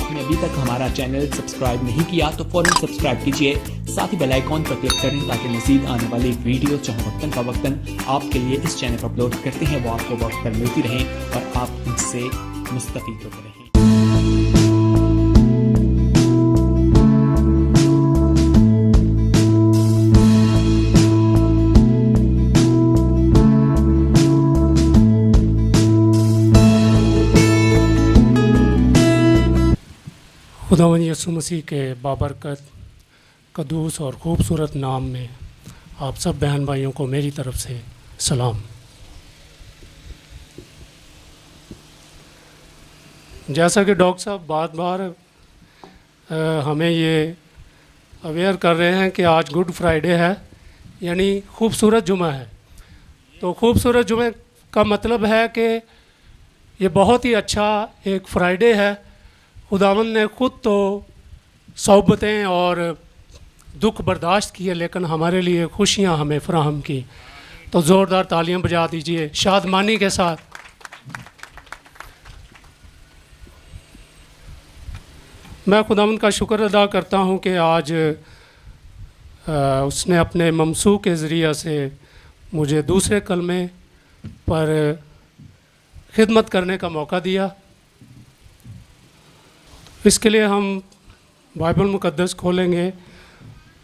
आपने अभी तक हमारा चैनल सब्सक्राइब नहीं किया तो फौरन सब्सक्राइब कीजिए, साथ ही बेल आइकॉन पर क्लिक करें ताकि मजीद आने वाली वीडियो चाहे वक्तन फवक्तन आपके लिए इस चैनल पर अपलोड करते हैं वो आपको वक्त पर मिलती रहें और आप इनसे मुस्तफीद होते रहें। खुदावंद यीशु मसीह के बाबरकत कदूस और ख़ूबसूरत नाम में आप सब बहन भाइयों को मेरी तरफ से सलाम। जैसा कि डॉक्टर साहब बार बार हमें ये अवेयर कर रहे हैं कि आज गुड फ्राइडे है, यानी खूबसूरत जुमा है। तो खूबसूरत जुमे का मतलब है कि ये बहुत ही अच्छा एक फ्राइडे है। खुदावंद ने खुद तो सोबतें और दुख बर्दाश्त किए, लेकिन हमारे लिए खुशियां हमें फराहम की। तो ज़ोरदार तालियां बजा दीजिए शादमानी के साथ। मैं खुदावंद का शुक्र अदा करता हूं कि आज उसने अपने ममसू के ज़रिए से मुझे दूसरे कलमे पर खिदमत करने का मौका दिया। इसके लिए हम बाइबल मुक़द्दस खोलेंगे।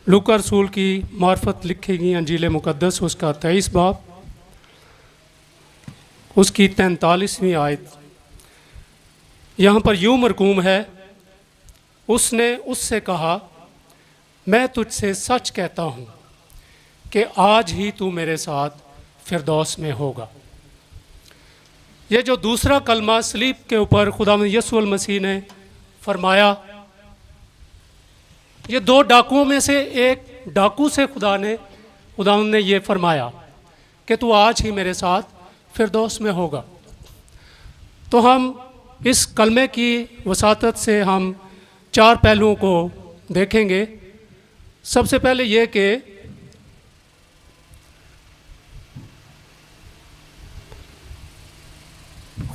लूका रसूल की मार्फत लिखी गई अंजील मुक़द्दस उसका 23 बाब उसकी 43वीं आयत। यहाँ पर यूँ मरकूम है, उसने उससे कहा, मैं तुझसे सच कहता हूँ कि आज ही तू मेरे साथ फिरदौस में होगा। ये जो दूसरा कलमा सलीब के ऊपर खुदावंद यीशु मसीह ने फरमाया, ये दो डाकुओं में से एक डाकू से खुदावंद ने ये फरमाया कि तू आज ही मेरे साथ फिरदौस में होगा। तो हम इस कलमे की वसातत से हम चार पहलुओं को देखेंगे। सबसे पहले ये कि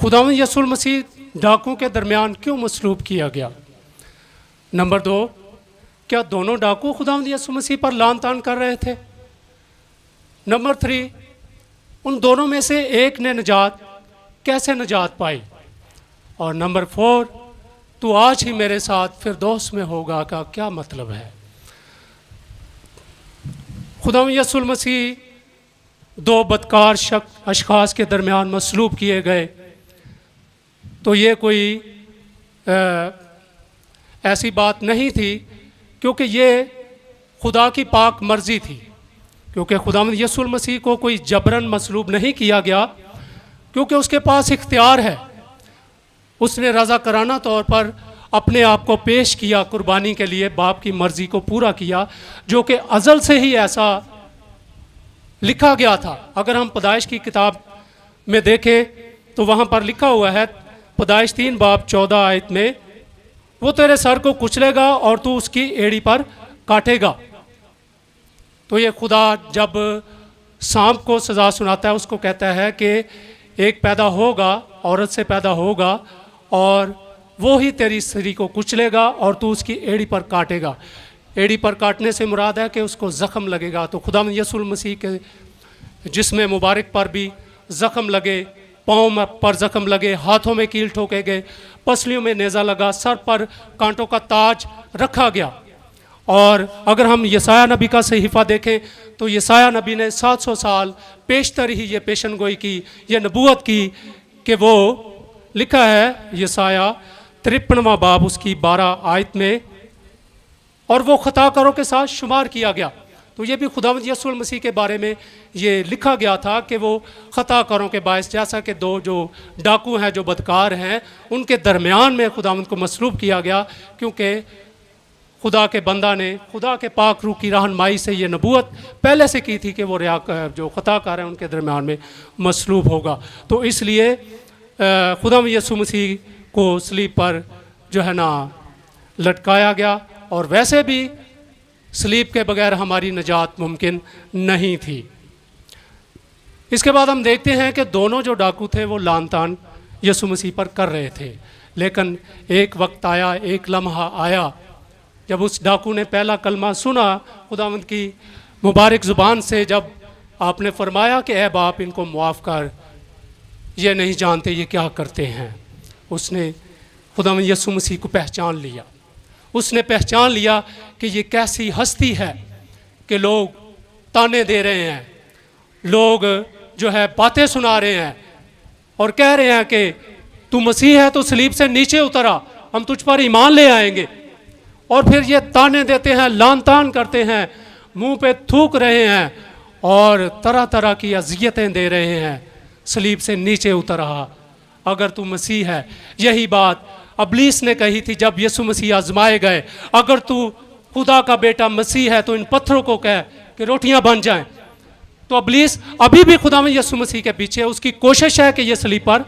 खुदावंद यीशु मसीह डाकुओं के दरमियान क्यों मसलूब किया गया। नंबर 2, क्या दोनों डाकू खुदावंद यीशु मसीह पर लान तान कर रहे थे। नंबर 3, उन दोनों में से एक ने कैसे नजात पाई। और नंबर 4, तू आज ही मेरे साथ फिरदौस में होगा का क्या मतलब है। खुदावंद यीशु मसीह दो बदकार अशखास के दरमियान मसलूब किए गए, तो ये कोई ऐसी बात नहीं थी, क्योंकि ये खुदा की पाक मर्ज़ी थी। क्योंकि खुदावंद यीशु मसीह को कोई जबरन मसलूब नहीं किया गया, क्योंकि उसके पास इख्तियार है। उसने रज़ाकाराना तौर पर अपने आप को पेश किया कुर्बानी के लिए, बाप की मर्ज़ी को पूरा किया, जो कि अज़ल से ही ऐसा लिखा गया था। अगर हम पैदाइश की किताब में देखें तो वहाँ पर लिखा हुआ है, पैदाइश 3 बाब 14 आयत में, वो तेरे सर को कुचलेगा और तू उसकी एड़ी पर काटेगा। तो ये खुदा जब सांप को सज़ा सुनाता है, उसको कहता है कि एक पैदा होगा, औरत से पैदा होगा, और वो ही तेरी सरी को कुचलेगा और तू उसकी एड़ी पर काटेगा। एड़ी पर काटने से मुराद है कि उसको ज़ख़म लगेगा। तो खुदावंद यीशु मसीह के जिस्म मुबारक पर भी ज़ख़म लगे, पाँव पर ज़ख़म लगे, हाथों में कील ठोके गए, पसलियों में नेज़ा लगा, सर पर कांटों का ताज रखा गया। और अगर हम यसाया नबी का सहीफ़ा देखें तो यसाया नबी ने 700 साल पेशतर ही ये पेशन गोई की, ये नबूवत की कि वो लिखा है यसाया 53वां बाब उसकी 12 आयत में, और वो खताकारों के साथ शुमार किया गया। तो ये भी खुदावंद यीशु मसीह के बारे में ये लिखा गया था कि वो खताकारों के बायस, जैसा कि दो जो डाकू हैं, जो बदकार हैं, उनके दरमियान में खुदावंद को मसलूब किया गया, क्योंकि खुदा के बंदा ने खुदा के पाक रूह की रहनुमाई से ये नबूवत पहले से की थी कि वो जो खताकार हैं उनके दरमियान में मसलूब होगा। तो इसलिए खुदावंद यीशु मसीह को सलीब पर जो है ना लटकाया गया, और वैसे भी सलीब के बगैर हमारी निजात मुमकिन नहीं थी। इसके बाद हम देखते हैं कि दोनों जो डाकू थे वो लान तान यीशु मसीह पर कर रहे थे, लेकिन एक वक्त आया, एक लम्हा आया जब उस डाकू ने पहला कलमा सुना खुदावंद की मुबारक ज़ुबान से, जब आपने फरमाया कि ए बाप इनको मुआफ़ कर, ये नहीं जानते ये क्या करते हैं। उसने खुदावंद यीशु मसीह को पहचान लिया। उसने पहचान लिया कि ये कैसी हस्ती है कि लोग ताने दे रहे हैं, लोग जो है बातें सुना रहे हैं और कह रहे हैं कि तू मसीह है तो सलीब से नीचे उतरा, हम तुझ पर ईमान ले आएंगे। और फिर ये ताने देते हैं, लान तान करते हैं, मुंह पे थूक रहे हैं और तरह तरह की अजियतें दे रहे हैं, सलीब से नीचे उतर आ, अगर तू मसीह है। यही बात अबलीस ने कही थी जब यीशु मसीह आजमाए गए, अगर तू खुदा का बेटा मसीह है तो इन पत्थरों को कह कि रोटियां बन जाएं। तो अबलीस अभी भी खुदा में यीशु मसीह के पीछे, उसकी कोशिश है कि ये सलीब पर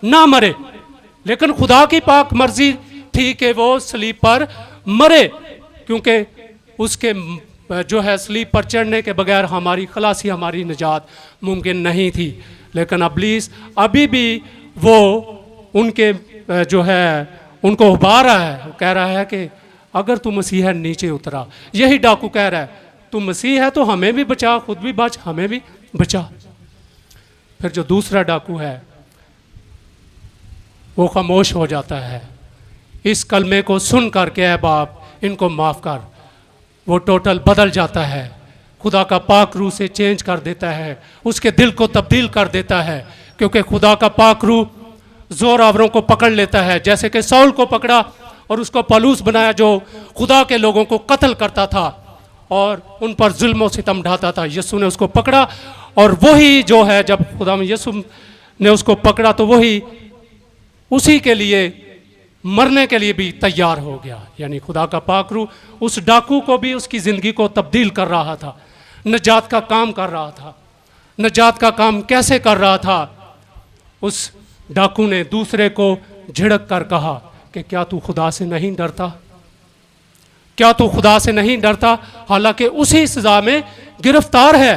ना मरे, लेकिन खुदा की पाक मर्जी थी कि वो सलीब पर मरे, क्योंकि उसके जो है सलीब पर चढ़ने के बगैर हमारी खलासी, हमारी निजात मुमकिन नहीं थी। लेकिन अबलीस अभी भी वो उनके जो है उनको उभा रहा है, वो कह रहा है कि अगर तू मसीह है नीचे उतरा। यही डाकू कह रहा है तू मसीह है तो हमें भी बचा, खुद भी बच, हमें भी बचा। फिर जो दूसरा डाकू है वो खामोश हो जाता है। इस कलमे को सुन करके ऐ बाप इनको माफ़ कर, वो टोटल बदल जाता है, खुदा का पाक रूह से चेंज कर देता है, उसके दिल को तब्दील कर देता है, क्योंकि खुदा का पाक रूह ज़ोरावरों को पकड़ लेता है, जैसे कि सौल को पकड़ा और उसको पलूस बनाया जो खुदा के लोगों को कत्ल करता था और उन पर जुल्म और सितम ढाता था। यीशु ने उसको पकड़ा और वही जो है, जब खुदा में यीशु ने उसको पकड़ा तो वही उसी के लिए मरने के लिए भी तैयार हो गया। यानी खुदा का पाक रूह उस डाकू को भी उसकी ज़िंदगी को तब्दील कर रहा था, नजात का काम कर रहा था। नजात का काम कैसे कर रहा था? उस डाकू ने दूसरे को झिड़क कर कहा कि क्या तू खुदा से नहीं डरता, क्या तू खुदा से नहीं डरता, हालांकि उसी सजा में गिरफ्तार है।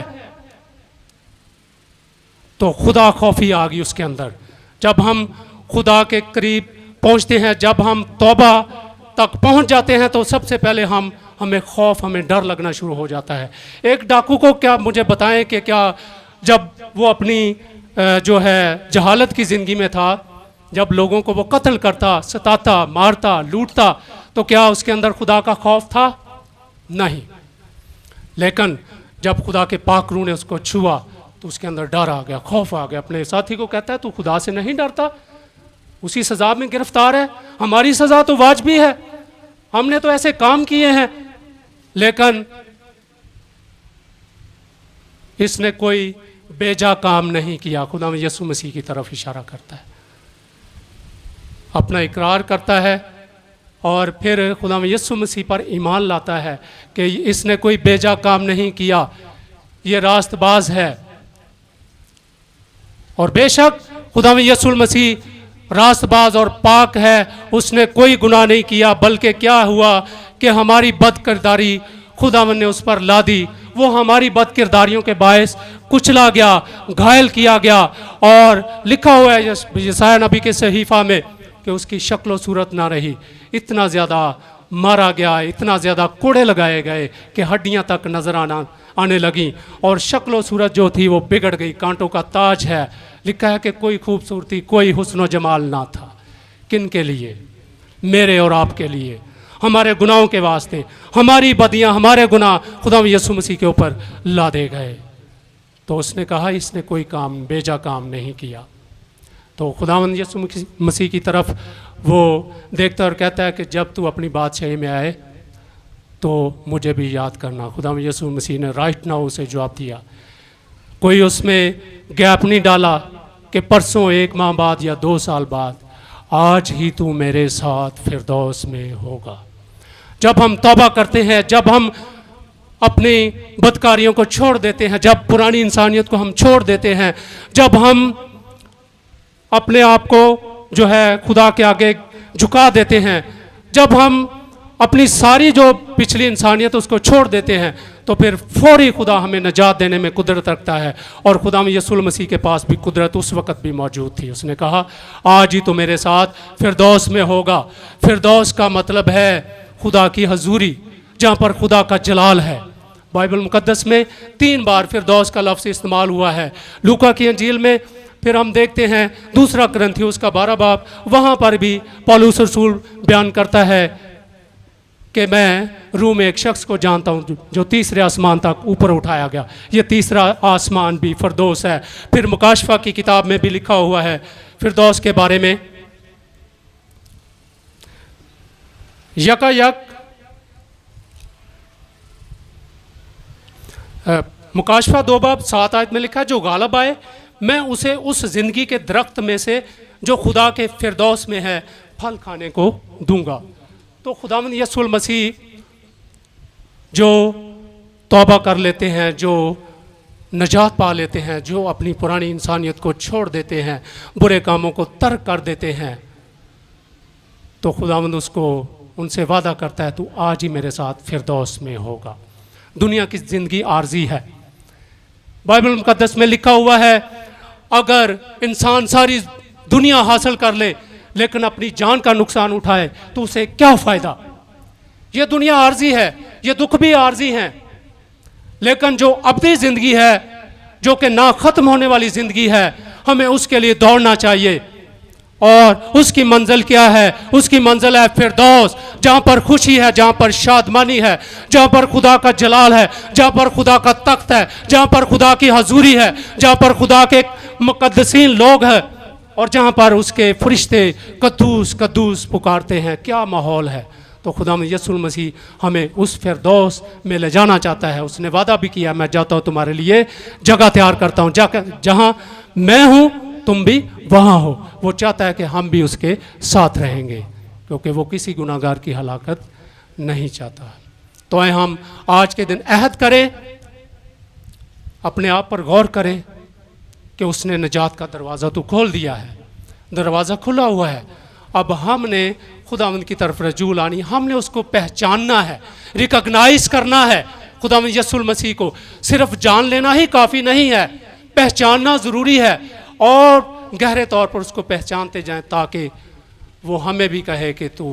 तो खुदा खौफी आ गई उसके अंदर। जब हम खुदा के करीब पहुंचते हैं, जब हम तौबा तक पहुंच जाते हैं, तो सबसे पहले हमें खौफ, हमें डर लगना शुरू हो जाता है। एक डाकू को क्या मुझे बताएं कि क्या जब वो अपनी जो है जहालत की ज़िंदगी में था, जब लोगों को वो कत्ल करता, सताता, मारता, लूटता, तो क्या उसके अंदर खुदा का खौफ था? नहीं। लेकिन जब खुदा के पाक रूह ने उसको छुआ तो उसके अंदर डर आ गया, खौफ आ गया। अपने साथी को कहता है तू खुदा से नहीं डरता, उसी सज़ा में गिरफ्तार है, हमारी सज़ा तो वाजिबी है, हमने तो ऐसे काम किए हैं। लेकिन इसने कोई बेजा काम नहीं किया। खुदा में यीशु मसीह की तरफ इशारा करता है, अपना इकरार करता है और फिर खुदा में यीशु मसीह पर ईमान लाता है कि इसने कोई बेजा काम नहीं किया, ये रास्तबाज है। और बेशक खुदा में यीशु मसीह रास्तबाज और पाक है, उसने कोई गुनाह नहीं किया, बल्कि क्या हुआ कि हमारी बदकिरदारी खुदावंद ने उस पर ला दी। वो हमारी बदकिरदारियों के बायस कुचला गया, घायल किया गया। और लिखा हुआ है यशायाह नबी के सहीफा में कि उसकी शक्ल सूरत ना रही, इतना ज़्यादा मारा गया, इतना ज़्यादा कोड़े लगाए गए कि हड्डियां तक नज़र आने लगी और शक्ल सूरत जो थी वो बिगड़ गई। कांटों का ताज है। लिखा है कि कोई खूबसूरती, कोई हुस्न जमाल ना था। किन के लिए? मेरे और आपके लिए, हमारे गुनाहों के वास्ते। हमारी बदियां, हमारे गुनाह खुदा यीशु मसीह के ऊपर लादे गए। तो उसने कहा इसने कोई काम, बेजा काम नहीं किया। तो खुदावंद यीशु मसीह की तरफ वो देखता और कहता है कि जब तू अपनी बादशाही में आए तो मुझे भी याद करना। खुदावंद यीशु मसीह ने राइट नाउ उसे जवाब दिया। कोई उसमें गैप नहीं डाला कि परसों, 1 माह बाद या 2 साल बाद, आज ही तू मेरे साथ फिरदौस में होगा। जब हम तौबा करते हैं, जब हम अपनी बदकारियों को छोड़ देते हैं, जब पुरानी इंसानियत को हम छोड़ देते हैं, जब हम अपने आप को जो है खुदा के आगे झुका देते हैं, जब हम अपनी सारी जो पिछली इंसानियत उसको छोड़ देते हैं, तो फिर फौरी खुदा हमें नजात देने में कुदरत रखता है। और खुदा में यीशु मसीह के पास भी कुदरत उस वक़्त भी मौजूद थी। उसने कहा आज ही तो मेरे साथ फिरदौस में होगा। फिरदौस का मतलब है खुदा की हजूरी, जहाँ पर खुदा का जलाल है। बाइबल मुकद्दस में 3 बार फिरदौस का लफ्ज़ इस्तेमाल हुआ है। लूका की अंजील में फिर हम देखते हैं 2 कुरिन्थियों का 12 बाब, वहाँ पर भी पौलुस रसूल बयान करता है कि मैं रूह में एक शख्स को जानता हूँ जो तीसरे आसमान तक ऊपर उठाया गया। ये तीसरा आसमान भी फिरदौस है। फिर मुकाशफा की किताब में भी लिखा हुआ है फिरदौस के बारे में। यकायक मुकाशफा 2 बाब 7 आयत में लिखा है, जो गालब आए मैं उसे उस ज़िंदगी के दरख्त में से जो खुदा के फिरदौस में है फल खाने को दूंगा। तो खुदावंद यीशु मसीह जो तौबा कर लेते हैं, जो नजात पा लेते हैं, जो अपनी पुरानी इंसानियत को छोड़ देते हैं, बुरे कामों को तर्क कर देते हैं, तो खुदावंद उसको उनसे वादा करता है तू आज ही मेरे साथ फिरदौस में होगा। दुनिया की ज़िंदगी आर्जी है। बाइबल मुकद्दस में लिखा हुआ है अगर इंसान सारी दुनिया हासिल कर ले लेकिन अपनी जान का नुकसान उठाए तो उसे क्या फ़ायदा। ये दुनिया आर्जी है, ये दुख भी आर्जी हैं, लेकिन जो अबदी ज़िंदगी है, जो कि ना ख़त्म होने वाली ज़िंदगी है, हमें उसके लिए दौड़ना चाहिए। और उसकी मंजिल क्या है? उसकी मंजिल है फिरदौस, जहाँ पर खुशी है, जहाँ पर शादमानी है, जहाँ पर खुदा का जलाल है, जहाँ पर खुदा का तख्त है, जहाँ पर खुदा की हजूरी है, जहाँ पर खुदा के मुकद्दसीन लोग हैं और जहाँ पर उसके फरिश्ते कद्दूस कद्दूस पुकारते हैं। क्या माहौल है। तो खुदा यीशु मसीह हमें उस फिरदौस में ले जाना चाहता है। उसने वादा भी किया मैं जाता हूँ तुम्हारे लिए जगह तैयार करता हूँ, जहाँ मैं हूँ तुम भी वहाँ हो। वो चाहता है कि हम भी उसके साथ रहेंगे, क्योंकि वो किसी गुनाहगार की हलाकत नहीं चाहता। तो आए हम आज के दिन अहद करें, अपने आप पर गौर करें कि उसने निजात का दरवाज़ा तो खोल दिया है, दरवाज़ा खुला हुआ है। अब हमने खुदावंद की तरफ रजू लानी, हमने उसको पहचानना है, रिकॉग्नाइज करना है। खुदावंद यीशु मसीह को सिर्फ जान लेना ही काफ़ी नहीं है, पहचानना ज़रूरी है और गहरे तौर पर उसको पहचानते जाएं ताकि वो हमें भी कहे कि तू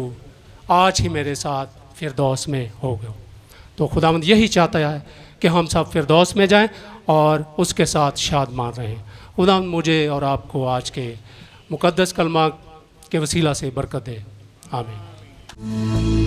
आज ही मेरे साथ फिरदौस में हो गए। तो खुदावंद यही चाहता है कि हम सब फिरदौस में जाएं और उसके साथ शादमान रहें। खुदावंद मुझे और आपको आज के मुकद्दस कलमा के वसीला से बरकत दे। आमीन।